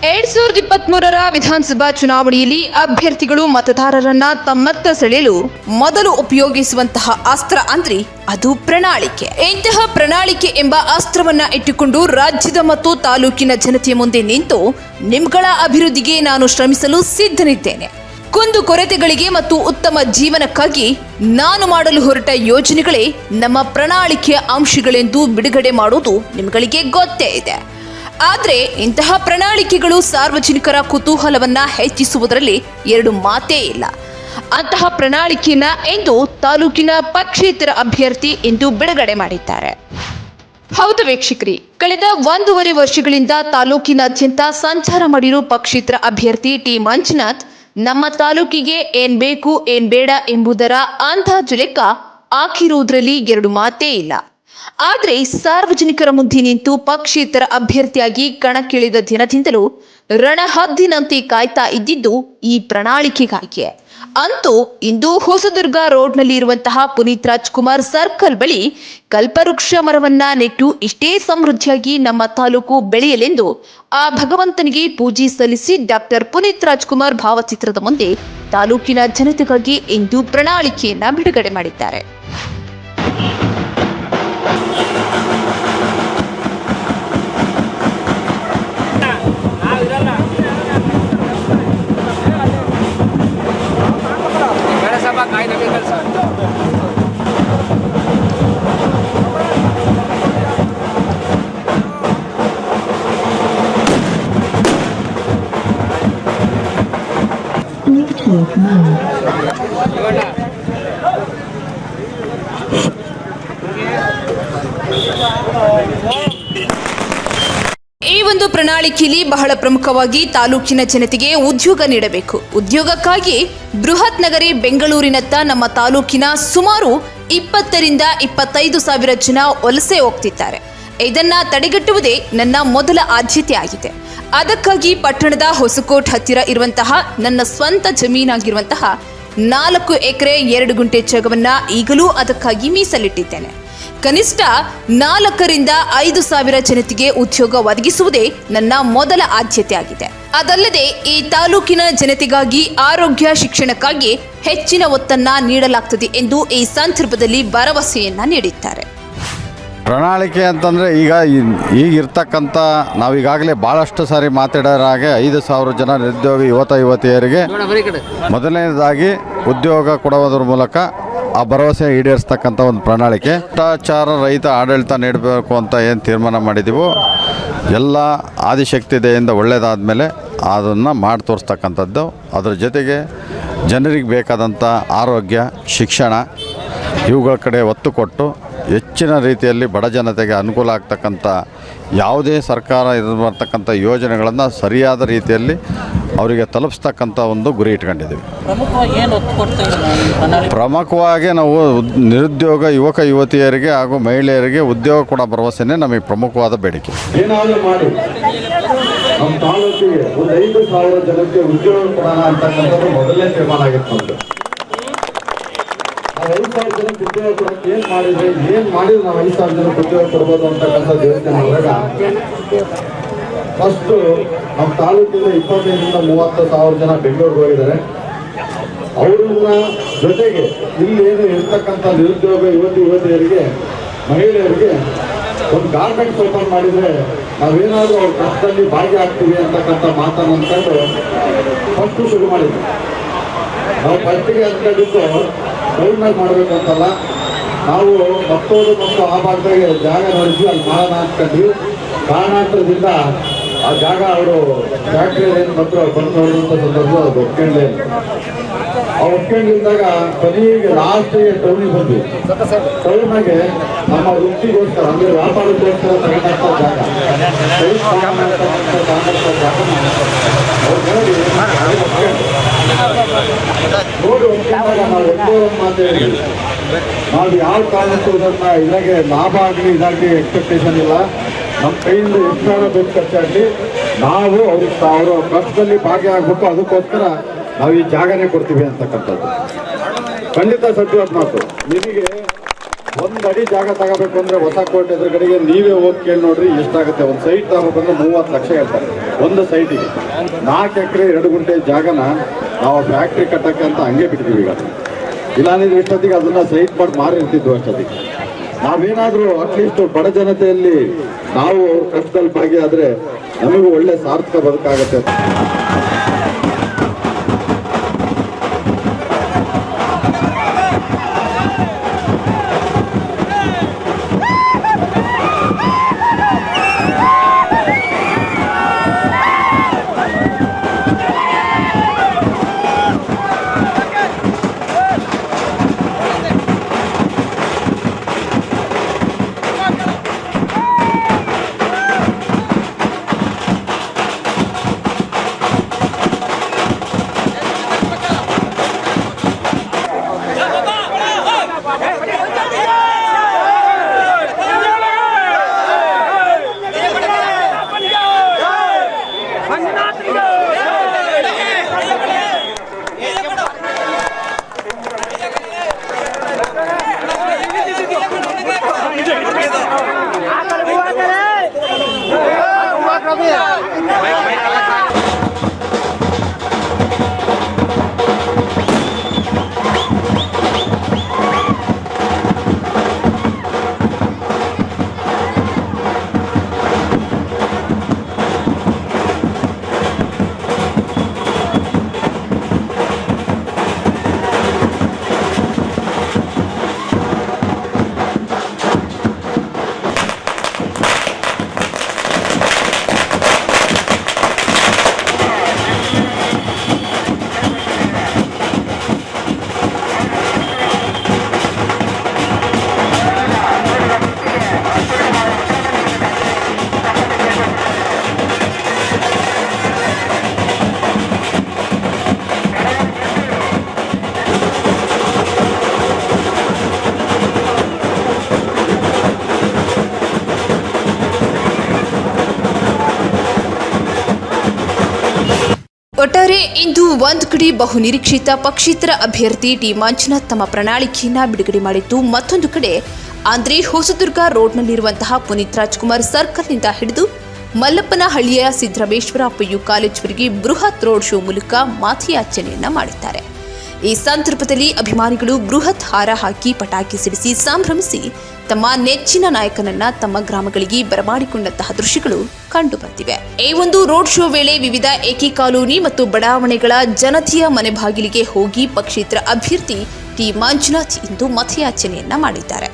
2023ರ ವಿಧಾನಸಭಾ ಚುನಾವಣೆಯಲ್ಲಿ ಅಭ್ಯರ್ಥಿಗಳು ಮತದಾರರನ್ನ ತಮ್ಮತ್ತ ಸೆಳೆಯಲು ಮೊದಲು ಉಪಯೋಗಿಸುವಂತಹ ಅಸ್ತ್ರ ಅಂದ್ರೆ ಅದು ಪ್ರಣಾಳಿಕೆ. ಇಂತಹ ಪ್ರಣಾಳಿಕೆ ಎಂಬ ಅಸ್ತ್ರವನ್ನ ಇಟ್ಟುಕೊಂಡು ರಾಜ್ಯದ ಮತ್ತು ತಾಲೂಕಿನ ಜನತೆಯ ಮುಂದೆ ನಿಂತು ನಿಮ್ಗಳ ಅಭಿವೃದ್ಧಿಗೆ ನಾನು ಶ್ರಮಿಸಲು ಸಿದ್ಧನಿದ್ದೇನೆ. ಕುಂದು ಕೊರತೆಗಳಿಗೆ ಮತ್ತು ಉತ್ತಮ ಜೀವನಕ್ಕಾಗಿ ನಾನು ಮಾಡಲು ಹೊರಟ ಯೋಜನೆಗಳೇ ನಮ್ಮ ಪ್ರಣಾಳಿಕೆಯ ಅಂಶಗಳೆಂದು ಬಿಡುಗಡೆ ಮಾಡುವುದು ನಿಮ್ಗಳಿಗೆ ಗೊತ್ತೇ ಇದೆ. ಆದರೆ ಇಂತಹ ಪ್ರಣಾಳಿಕೆಗಳು ಸಾರ್ವಜನಿಕರ ಕುತೂಹಲವನ್ನ ಹೆಚ್ಚಿಸುವುದರಲ್ಲಿ ಎರಡು ಮಾತೇ ಇಲ್ಲ. ಅಂತಹ ಪ್ರಣಾಳಿಕೆಯನ್ನ ಇಂದು ತಾಲೂಕಿನ ಪಕ್ಷೇತರ ಅಭ್ಯರ್ಥಿ ಎಂದು ಬಿಡುಗಡೆ ಮಾಡಿದ್ದಾರೆ. ಹೌದು ವೀಕ್ಷಕರೇ, ಕಳೆದ 1.5 ವರ್ಷಗಳಿಂದ ತಾಲೂಕಿನಾದ್ಯಂತ ಸಂಚಾರ ಮಾಡಿರುವ ಪಕ್ಷೇತರ ಅಭ್ಯರ್ಥಿ ಟಿ ಮಂಜುನಾಥ್ ನಮ್ಮ ತಾಲೂಕಿಗೆ ಏನ್ ಬೇಕು ಏನ್ ಬೇಡ ಎಂಬುದರ ಅಂದಾಜು ಲೆಕ್ಕ ಹಾಕಿರುವುದರಲ್ಲಿ ಎರಡು ಮಾತೇ ಇಲ್ಲ. ಆದರೆ ಸಾರ್ವಜನಿಕರ ಮುಂದೆ ನಿಂತು ಪಕ್ಷೇತರ ಅಭ್ಯರ್ಥಿಯಾಗಿ ಕಣಕ್ಕಿಳಿದ ದಿನದಿಂದಲೂ ರಣಹದ್ದಿನಂತೆ ಕಾಯ್ತಾ ಇದ್ದಿದ್ದು ಈ ಪ್ರಣಾಳಿಕೆಗಾಗಿ. ಅಂತೂ ಇಂದು ಹೊಸದುರ್ಗ ರೋಡ್ನಲ್ಲಿ ಇರುವಂತಹ ಪುನೀತ್ ರಾಜ್ಕುಮಾರ್ ಸರ್ಕಲ್ ಬಳಿ ಕಲ್ಪವೃಕ್ಷ ಮರವನ್ನ ನೆಟ್ಟು ಇಷ್ಟೇ ಸಮೃದ್ಧಿಯಾಗಿ ನಮ್ಮ ತಾಲೂಕು ಬೆಳೆಯಲೆಂದು ಆ ಭಗವಂತನಿಗೆ ಪೂಜೆ ಸಲ್ಲಿಸಿ ಡಾಕ್ಟರ್ ಪುನೀತ್ ರಾಜ್ಕುಮಾರ್ ಭಾವಚಿತ್ರದ ಮುಂದೆ ತಾಲೂಕಿನ ಜನತೆಗಾಗಿ ಇಂದು ಪ್ರಣಾಳಿಕೆಯನ್ನ ಬಿಡುಗಡೆ ಮಾಡಿದ್ದಾರೆ. ಈ ಒಂದು ಪ್ರಣಾಳಿಕೆಯಲ್ಲಿ ಬಹಳ ಪ್ರಮುಖವಾಗಿ ತಾಲೂಕಿನ ಜನತೆಗೆ ಉದ್ಯೋಗ ನೀಡಬೇಕು. ಉದ್ಯೋಗಕ್ಕಾಗಿ ಬೃಹತ್ ನಗರಿ ಬೆಂಗಳೂರಿನತ್ತ ನಮ್ಮ ತಾಲೂಕಿನ ಸುಮಾರು 20ರಿಂದ 25 ಸಾವಿರ ಜನ ವಲಸೆ ಹೋಗ್ತಿದ್ದಾರೆ. ಇದನ್ನ ತಡೆಗಟ್ಟುವುದೇ ನನ್ನ ಮೊದಲ ಆದ್ಯತೆ ಆಗಿದೆ. ಅದಕ್ಕಾಗಿ ಪಟ್ಟಣದ ಹೊಸಕೋಟ್ ಹತ್ತಿರ ಇರುವಂತಹ ನನ್ನ ಸ್ವಂತ ಜಮೀನಾಗಿರುವಂತಹ 4 ಎಕರೆ 2 ಗುಂಟೆ ಜಾಗವನ್ನ ಈಗಲೂ ಅದಕ್ಕಾಗಿ ಮೀಸಲಿಟ್ಟಿದ್ದೇನೆ. ಕನಿಷ್ಠ 4ರಿಂದ 5 ಸಾವಿರ ಜನತೆಗೆ ಉದ್ಯೋಗ ಒದಗಿಸುವುದೇ ನನ್ನ ಮೊದಲ ಆದ್ಯತೆ ಆಗಿದೆ. ಅದಲ್ಲದೆ ಈ ತಾಲೂಕಿನ ಜನತೆಗಾಗಿ ಆರೋಗ್ಯ ಶಿಕ್ಷಣಕ್ಕಾಗಿ ಹೆಚ್ಚಿನ ಒತ್ತನ್ನ ನೀಡಲಾಗುತ್ತದೆ ಎಂದು ಈ ಸಂದರ್ಭದಲ್ಲಿ ಭರವಸೆಯನ್ನ ನೀಡಿದ್ದಾರೆ. ಪ್ರಣಾಳಿಕೆ ಅಂತಂದರೆ ಈಗಿರ್ತಕ್ಕಂಥ ನಾವೀಗಾಗಲೇ ಭಾಳಷ್ಟು ಸಾರಿ ಮಾತಾಡೋರ ಹಾಗೆ 5,000 ಜನ ನಿರುದ್ಯೋಗಿ ಯುವತಿಯರಿಗೆ ಮೊದಲನೇದಾಗಿ ಉದ್ಯೋಗ ಕೊಡುವುದರ ಮೂಲಕ ಆ ಭರವಸೆ ಈಡೇರಿಸ್ತಕ್ಕಂಥ ಒಂದು ಪ್ರಣಾಳಿಕೆ. ಭ್ರಷ್ಟಾಚಾರ ರಹಿತ ಆಡಳಿತ ನೀಡಬೇಕು ಅಂತ ಏನು ತೀರ್ಮಾನ ಮಾಡಿದ್ದೀವೋ ಎಲ್ಲ ಆದಿಶಕ್ತಿ ದಯೆಯಿಂದ ಒಳ್ಳೆಯದಾದ ಮೇಲೆ ಅದನ್ನು ಮಾಡಿ ತೋರಿಸ್ತಕ್ಕಂಥದ್ದು. ಅದರ ಜೊತೆಗೆ ಜನರಿಗೆ ಬೇಕಾದಂಥ ಆರೋಗ್ಯ ಶಿಕ್ಷಣ ಇವುಗಳ ಕಡೆ ಒತ್ತು ಕೊಟ್ಟು ಹೆಚ್ಚಿನ ರೀತಿಯಲ್ಲಿ ಬಡ ಜನತೆಗೆ ಅನುಕೂಲ ಆಗ್ತಕ್ಕಂಥ ಯಾವುದೇ ಸರ್ಕಾರ ಬರ್ತಕ್ಕಂಥ ಯೋಜನೆಗಳನ್ನು ಸರಿಯಾದ ರೀತಿಯಲ್ಲಿ ಅವರಿಗೆ ತಲುಪಿಸ್ತಕ್ಕಂಥ ಒಂದು ಗುರಿ ಇಟ್ಕೊಂಡಿದ್ದೀವಿ. ಪ್ರಮುಖವಾಗಿ ನಾವು ನಿರುದ್ಯೋಗ ಯುವತಿಯರಿಗೆ ಹಾಗೂ ಮಹಿಳೆಯರಿಗೆ ಉದ್ಯೋಗ ಕೊಡೋ ಭರವಸೆನೇ ನಮಗೆ ಪ್ರಮುಖವಾದ ಬೇಡಿಕೆ. ಏನಾದರೂ ಮಾಡಿ ನಮ್ಮ ತಾಲೂಕಿಗೆ ಒಂದು 5,000 ಜನಕ್ಕೆ ಉದ್ಯೋಗ ಕೊಡೋಣ ಅಂತಕ್ಕಂಥದ್ದು ಮೊದಲನೇ ತೀರ್ಮಾನ ಆಗಿತ್ತು. 5,000 ಜನಕ್ಕೆ ಉದ್ಯೋಗ ಕೊಡೋಕ್ಕೆ ಏನು ಮಾಡಿದ್ರೆ ನಾವು 5,000 ಜನಕ್ಕೆ ಉದ್ಯೋಗ ಕೊಡ್ಬೋದು ಅಂತಕ್ಕಂಥದ್ದು ಯೋಚನೆ ಮಾಡಿದಾಗ ಫಸ್ಟು ನಮ್ಮ ತಾಲೂಕಿಂದ 25ರಿಂದ 30,000 ಜನ ಬೆಂಗಳೂರಿಗೆ ಹೋಗಿದ್ದಾರೆ. ಅವ್ರನ್ನ ಜೊತೆಗೆ ಇಲ್ಲಿ ಏನು ಇರ್ತಕ್ಕಂಥ ನಿರುದ್ಯೋಗ ಯುವತಿಯರಿಗೆ ಮಹಿಳೆಯರಿಗೆ ಒಂದು ಗಾರ್ಮೆಂಟ್ಸ್ ಓಪನ್ ಮಾಡಿದರೆ ನಾವೇನಾದರೂ ಅವ್ರ ಕಷ್ಟದಲ್ಲಿ ಭಾಗಿಯಾಗ್ತೀವಿ ಅಂತಕ್ಕಂಥ ಮಾತನ್ನು ಅಂದ್ಕೊಂಡು ಫಸ್ಟು ಶುರು ಮಾಡಿದ್ವಿ. ನಾವು ಫಸ್ಟಿಗೆ ಅಂದ್ಕೊಂಡಿದ್ದು ಟೌನ್ನಾಗ ಮಾಡಬೇಕು ಅಂತಲ್ಲ, ನಾವು ಮತ್ತೋದು ಮತ್ತು ಆ ಭಾಗದಾಗೆ ಜಾಗ ನೋಡಿದ್ವಿ, ಅಲ್ಲಿ ಮಾಡೋಣ ಅಂದ್ಕೊಂಡ್ವಿ. ಕಾರಣಾಂತರದಿಂದ ಆ ಜಾಗ ಅವರು ಫ್ಯಾಕ್ಟ್ರಿ ಏನು ಬಂದು ನೋಡಿದಂಥ ಸಂದರ್ಭ ಅದು ಒಪ್ಕೊಂಡೇ ಇಲ್ಲ. ಆ ಒಪ್ಕೊಂಡಿದ್ದಾಗ ಕೊನೆಗೆ ಲಾಸ್ಟಿಗೆ ಟೌನಿಗೆ ಬಂದ್ವಿ. ಟೌನಾಗೆ ನಮ್ಮ ವೃತ್ತಿಗೋಸ್ಕರ ಅಂದರೆ ವ್ಯಾಪಾರಕ್ಕೋಸ್ಕರ ತಗೊಂಡಂಥ ಜಾಗ ನೋಡಿ ಒಪ್ಕೊಂಡಾಗ ನಾವು ಒಂದೇ ಒಂದು ಮಾತು ಹೇಳಿದ್ವಿ, ನಾವು ಯಾವ ಕಾರಣಕ್ಕೂ ಇದನ್ನು ಇದಾಗೆ ಲಾಭ ಆಗಲಿ ಇದಾಗಲಿ ಎಕ್ಸ್ಪೆಕ್ಟೇಷನ್ ಇಲ್ಲ. ನಮ್ಮ ಕೈಯಿಂದ ಎಷ್ಟು ದುಡ್ಡು ಖರ್ಚಾಗಲಿ ನಾವು ಅವರ ಕಷ್ಟದಲ್ಲಿ ಭಾಗಿಯಾಗಬೇಕು, ಅದಕ್ಕೋಸ್ಕರ ನಾವು ಈ ಜಾಗನೇ ಕೊಡ್ತೀವಿ ಅಂತಕ್ಕಂಥದ್ದು ಖಂಡಿತ ಸತ್ಯವಾದ ಮಾತು. ನಿನಗೆ 1 ಅಡಿ ಜಾಗ ತಗೋಬೇಕು ಅಂದ್ರೆ ಹೊಸ ಕೋಟೆ ಎದುರುಗಡೆಗೆ ನೀವೇ ಹೋಗಿ ಕೇಳಿ ನೋಡ್ರಿ ಎಷ್ಟಾಗುತ್ತೆ. ಒಂದು ಸೈಟ್ ತಗೋಬೇಕಂದ್ರೆ 30 ಲಕ್ಷ ಹೇಳ್ತಾರೆ ಒಂದು ಸೈಟಿಗೆ. 4 ಎಕರೆ 2 ಗುಂಟೆ ಜಾಗನ ನಾವು ಫ್ಯಾಕ್ಟ್ರಿ ಕಟ್ಟಕ್ಕೆ ಅಂತ ಹಂಗೆ ಬಿಡ್ತೀವಿ. ಈಗ ಇಲ್ಲಾಂದ್ರೆ ಇಷ್ಟೊತ್ತಿಗೆ ಅದನ್ನ ಸೈಟ್ ಮಾಡಿ ಮಾರಿರ್ತಿದ್ವು. ಅಷ್ಟೊತ್ತಿಗೆ ನಾವೇನಾದ್ರೂ ಅಟ್ಲೀಸ್ಟ್ ಬಡ ಜನತೆಯಲ್ಲಿ ನಾವು ಕಷ್ಟದಲ್ಲಿ ಭಾಗಿಯಾದ್ರೆ ನಮಗೂ ಒಳ್ಳೆ ಸಾರ್ಥಕ ಬದುಕಾಗತ್ತೆ. ಒಟ್ಟಾರೆ ಇಂದು ಒಂದು ಕಡೆ ಬಹುನಿರೀಕ್ಷಿತ ಪಕ್ಷೇತರ ಅಭ್ಯರ್ಥಿ ಟಿ ಮಂಜುನಾಥ್ ತಮ್ಮ ಪ್ರಣಾಳಿಕೆಯನ್ನ ಬಿಡುಗಡೆ ಮಾಡಿದ್ದು, ಮತ್ತೊಂದು ಕಡೆ ಅಂದ್ರೆ ಹೊಸದುರ್ಗ ರೋಡ್ನಲ್ಲಿರುವಂತಹ ಪುನೀತ್ ರಾಜ್ಕುಮಾರ್ ಸರ್ಕಲ್ನಿಂದ ಹಿಡಿದು ಮಲ್ಲಪ್ಪನಹಳ್ಳಿಯ ಸಿದ್ದರಾಮೇಶ್ವರ PU ಕಾಲೇಜ್ವರೆಗೆ ಬೃಹತ್ ರೋಡ್ ಶೋ ಮೂಲಕ ಮತಯಾಚನೆಯನ್ನ ಮಾಡಿದ್ದಾರೆ. ಈ ಸಂದರ್ಭದಲ್ಲಿ ಅಭಿಮಾನಿಗಳು ಬೃಹತ್ ಹಾರ ಹಾಕಿ ಪಟಾಕಿ ಸಿಡಿಸಿ ಸಂಭ್ರಮಿಸಿ ತಮ್ಮ ನೆಚ್ಚಿನ ನಾಯಕನನ್ನ ತಮ್ಮ ಗ್ರಾಮಗಳಿಗೆ ಬರಮಾಡಿಕೊಂಡಂತಹ ದೃಶ್ಯಗಳು ಕಂಡು ಬಂದಿವೆ. ಈ ಒಂದು ರೋಡ್ ಶೋ ವೇಳೆ ವಿವಿಧ ಏಕಿ ಕಾಲೋನಿ ಮತ್ತು ಬಡಾವಣೆಗಳ ಜನತೆಯ ಮನೆ ಬಾಗಿಲಿಗೆ ಹೋಗಿ ಪಕ್ಷೇತರ ಅಭ್ಯರ್ಥಿ ಟಿ ಮಂಜುನಾಥ್ ಇಂದು ಮತಯಾಚನೆಯನ್ನ ಮಾಡಿದ್ದಾರೆ.